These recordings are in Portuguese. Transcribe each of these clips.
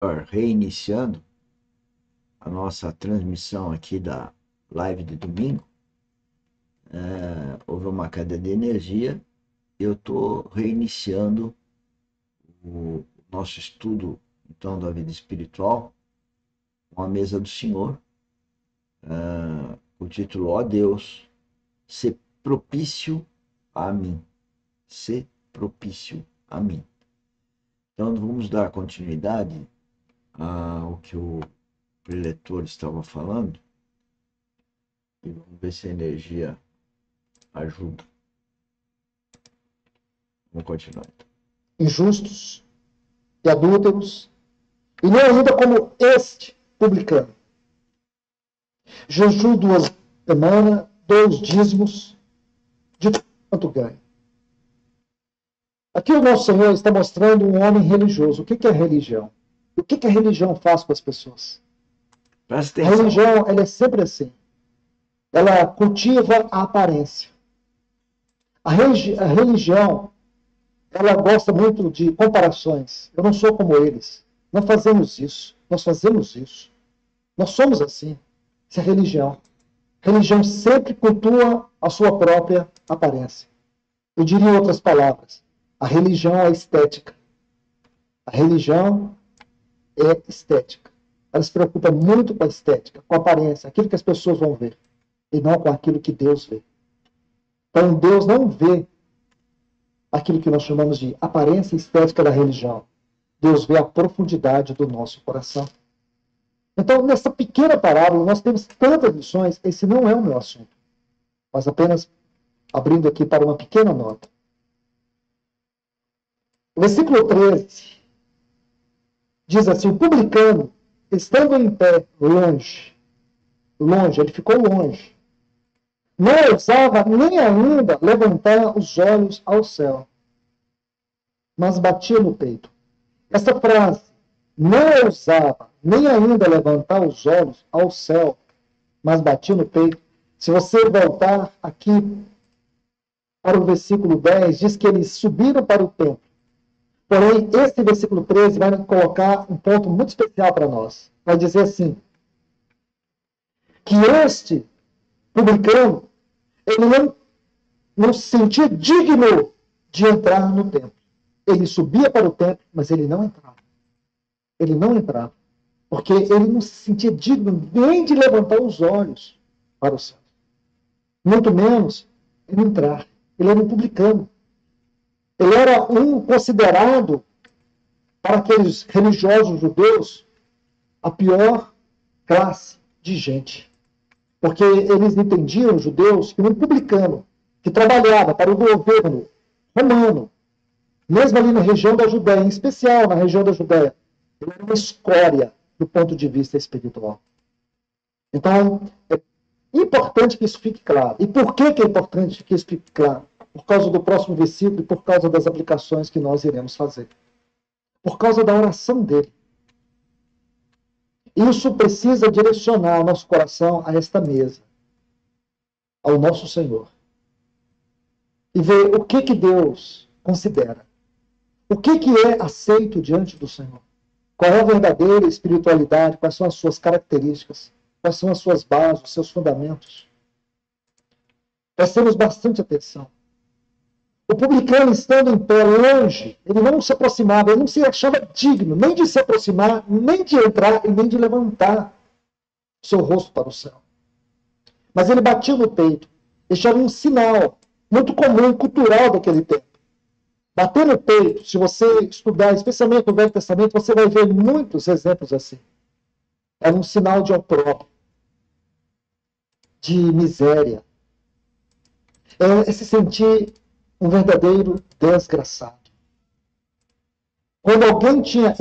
Reiniciando a nossa transmissão aqui da live de domingo, houve uma queda de energia. Eu estou reiniciando o nosso estudo então da vida espiritual com a mesa do Senhor, o título: Ó Deus, se propício a mim, se propício a mim. Então vamos dar continuidade ao que o preletor estava falando e vamos ver se a energia ajuda. Vamos continuar então. Injustos e adúlteros, e não ainda como este publicano. Jejum 2 semanas, 2 dízimos, de quanto ganha. Aqui o nosso Senhor está mostrando um homem religioso. O que é religião? O que a religião faz com as pessoas? Presta A atenção. religião, ela é sempre assim. Ela cultiva a aparência. A religião, ela gosta muito de comparações. Eu não sou como eles. Nós fazemos isso. Nós fazemos isso. Nós somos assim. Isso é religião. Religião sempre cultua a sua própria aparência. Eu diria em outras palavras, a religião é estética. A religião é estética. Ela se preocupa muito com a estética, com a aparência, aquilo que as pessoas vão ver, e não com aquilo que Deus vê. Então, Deus não vê aquilo que nós chamamos de aparência estética da religião. Deus vê a profundidade do nosso coração. Então, nessa pequena parábola, nós temos tantas lições. Esse não é o meu assunto, mas apenas abrindo aqui para uma pequena nota. O versículo 13 diz assim: o publicano, estando em pé, longe, ele ficou longe, não ousava nem ainda levantar os olhos ao céu, mas batia no peito. Essa frase, não ousava nem ainda levantar os olhos ao céu, mas batia no peito. Se você voltar aqui para o versículo 10, diz que eles subiram para o templo. Porém, esse versículo 13 vai colocar um ponto muito especial para nós. Vai dizer assim, que este publicano, ele não se sentia digno de entrar no templo. Ele subia para o templo, mas ele não entrava. Ele não entrava. Porque ele não se sentia digno nem de levantar os olhos para o céu. Muito menos ele entrar. Ele era um publicano. Ele era um considerado, para aqueles religiosos judeus, a pior classe de gente. Porque eles entendiam, os judeus, que um publicano que trabalhava para o governo romano, mesmo ali na região da Judéia, em especial na região da Judéia, ele era uma escória do ponto de vista espiritual. Então, é importante que isso fique claro. E por que é importante que isso fique claro? Por causa do próximo versículo e por causa das aplicações que nós iremos fazer. Por causa da oração dele. Isso precisa direcionar nosso coração a esta mesa, ao nosso Senhor. E ver o que Deus considera. O que é aceito diante do Senhor. Qual é a verdadeira espiritualidade, quais são as suas características, quais são as suas bases, os seus fundamentos. Prestemos bastante atenção. O publicano, estando em pé, longe, ele não se aproximava, ele não se achava digno nem de se aproximar, nem de entrar e nem de levantar seu rosto para o céu. Mas ele batia no peito. Este era um sinal muito comum, cultural daquele tempo. Bater no peito, se você estudar, especialmente no Velho Testamento, você vai ver muitos exemplos assim. Era um sinal de opróbrio, de miséria. É se sentir um verdadeiro desgraçado. Quando alguém tinha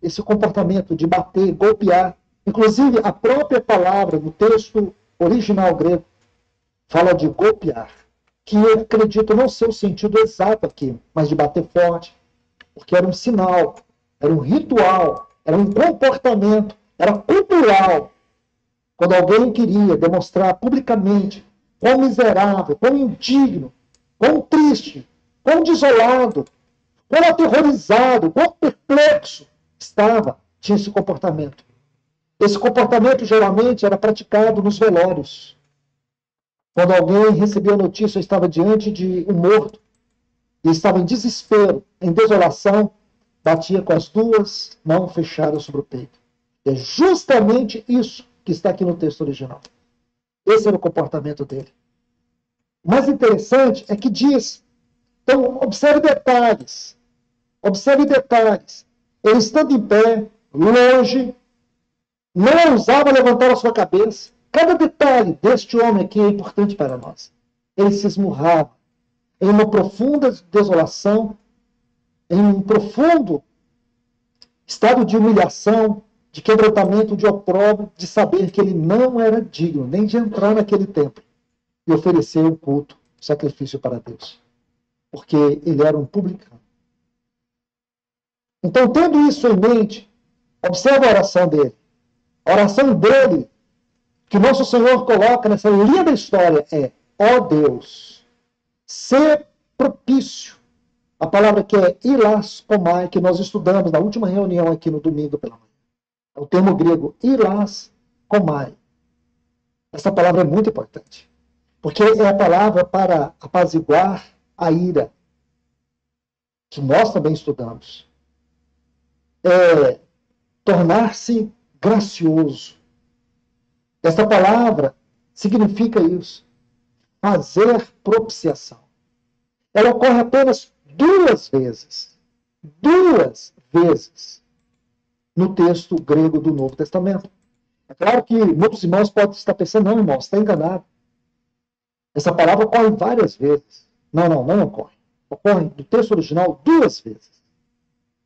esse comportamento de bater, golpear, inclusive a própria palavra no texto original grego fala de golpear, que eu acredito não ser o sentido exato aqui, mas de bater forte, porque era um sinal, era um ritual, era um comportamento, era cultural. Quando alguém queria demonstrar publicamente quão miserável, quão indigno, quão triste, quão desolado, quão aterrorizado, quão perplexo tinha esse comportamento. Esse comportamento geralmente era praticado nos velórios. Quando alguém recebia a notícia, estava diante de um morto, e estava em desespero, em desolação, batia com as duas mãos fechadas sobre o peito. É justamente isso que está aqui no texto original. Esse era o comportamento dele. O mais interessante é que diz, então observe detalhes, ele estando em pé, longe, não ousava levantar a sua cabeça. Cada detalhe deste homem aqui é importante para nós. Ele se esmurrava em uma profunda desolação, em um profundo estado de humilhação, de quebrantamento, de opróbrio, de saber que ele não era digno nem de entrar naquele templo e oferecer um culto, um sacrifício para Deus. Porque ele era um publicano. Então, tendo isso em mente, observe a oração dele. A oração dele, que nosso Senhor coloca nessa linda história, é: ó Deus, ser propício. A palavra que é ilaskomai, que nós estudamos na última reunião aqui no domingo pela manhã. É o termo grego ilaskomai. Essa palavra é muito importante, porque é a palavra para apaziguar a ira, que nós também estudamos. É tornar-se gracioso. Essa palavra significa isso, fazer propiciação. Ela ocorre apenas duas vezes no texto grego do Novo Testamento. É claro que muitos irmãos podem estar pensando: não, irmão, você está enganado. Essa palavra ocorre várias vezes. Não ocorre. Ocorre no texto original duas vezes.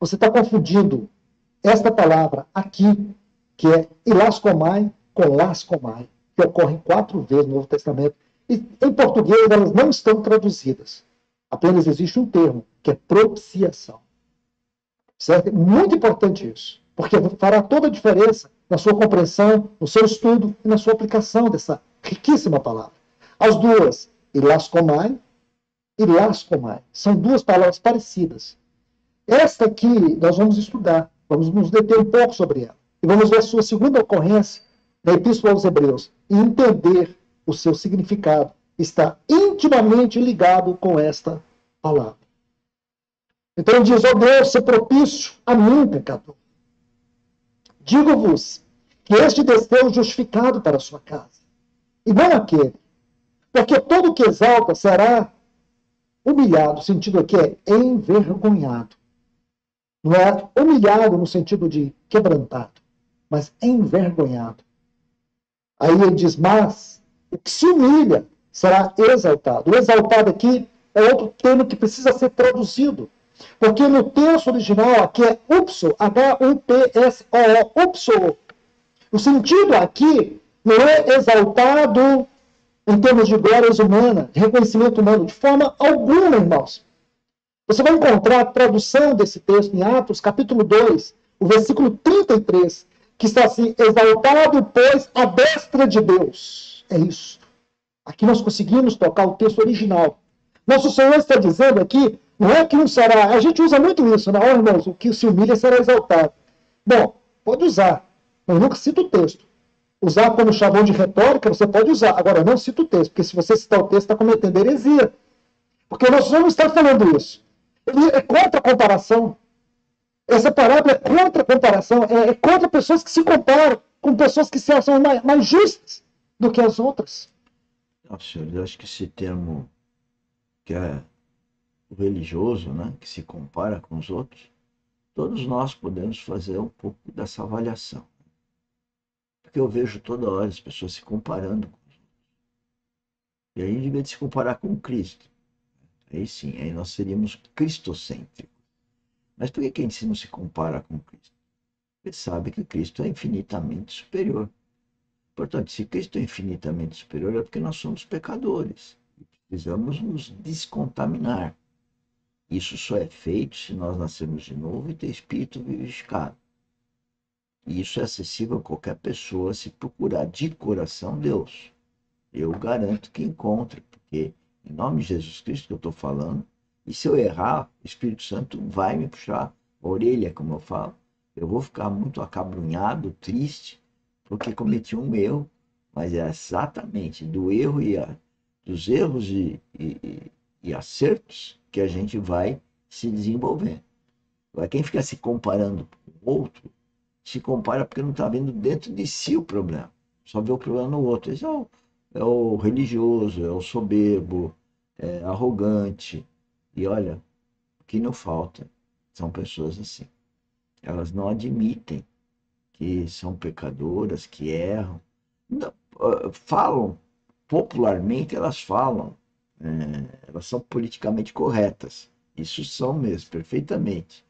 Você está confundindo esta palavra aqui, que é ilaskomai, com laskomai, que ocorre 4 vezes no Novo Testamento. E em português elas não estão traduzidas. Apenas existe um termo, que é propiciação. Certo? É muito importante isso, porque fará toda a diferença na sua compreensão, no seu estudo e na sua aplicação dessa riquíssima palavra. As duas, ilaskomai e laskomai, são duas palavras parecidas. Esta aqui nós vamos estudar, vamos nos deter um pouco sobre ela. E vamos ver a sua segunda ocorrência na Epístola aos Hebreus e entender o seu significado. Está intimamente ligado com esta palavra. Então ele diz: ó Deus, ser propício a mim, pecador. Digo-vos que este desceu justificado para a sua casa, e não aquele. Porque todo que exalta será humilhado. O sentido aqui é envergonhado. Não é humilhado no sentido de quebrantado, mas envergonhado. Aí ele diz: mas o que se humilha será exaltado. O exaltado aqui é outro termo que precisa ser traduzido. Porque no texto original aqui é upso, H-U-P-S-O-O, upso. O sentido aqui não é exaltado em termos de glórias humanas, de reconhecimento humano, de forma alguma, irmãos. Você vai encontrar a tradução desse texto em Atos, capítulo 2, o versículo 33, que está assim: exaltado, pois, a destra de Deus. É isso. Aqui nós conseguimos tocar o texto original. Nosso Senhor está dizendo aqui, não é que não será, a gente usa muito isso, né? Irmãos, o que se humilha será exaltado. Bom, pode usar, mas nunca cita o texto. Usar como chavão de retórica, você pode usar. Agora, não cita o texto, porque se você citar o texto, está cometendo heresia. Porque o nosso Senhor não está falando isso. Ele é contra a comparação. Essa parábola é contra a comparação, é contra pessoas que se comparam com pessoas que se acham mais justas do que as outras. Nossa, senhor, eu acho que esse termo que é o religioso, né, que se compara com os outros, todos nós podemos fazer um pouco dessa avaliação. Porque eu vejo toda hora as pessoas se comparando com os outros. E aí, em vez de se comparar com Cristo, aí sim, aí nós seríamos cristocêntricos. Mas por que a gente não se compara com Cristo? Porque sabe que Cristo é infinitamente superior. Portanto, se Cristo é infinitamente superior, é porque nós somos pecadores. E precisamos nos descontaminar. Isso só é feito se nós nascermos de novo e ter espírito vivificado. E isso é acessível a qualquer pessoa se procurar de coração Deus. Eu garanto que encontre, porque em nome de Jesus Cristo que eu estou falando, e se eu errar, o Espírito Santo vai me puxar a orelha, como eu falo, Eu vou ficar muito acabrunhado, triste, porque cometi um erro, mas é exatamente do erro dos erros e acertos que a gente vai se desenvolver. Agora, quem fica se comparando com o outro, se compara porque não está vendo dentro de si o problema. Só vê o problema no outro. Esse é o religioso, é o soberbo, é arrogante. E olha, o que não falta são pessoas assim. Elas não admitem que são pecadoras, que erram. Não, falam, popularmente elas falam, elas são politicamente corretas. Isso são mesmo, perfeitamente.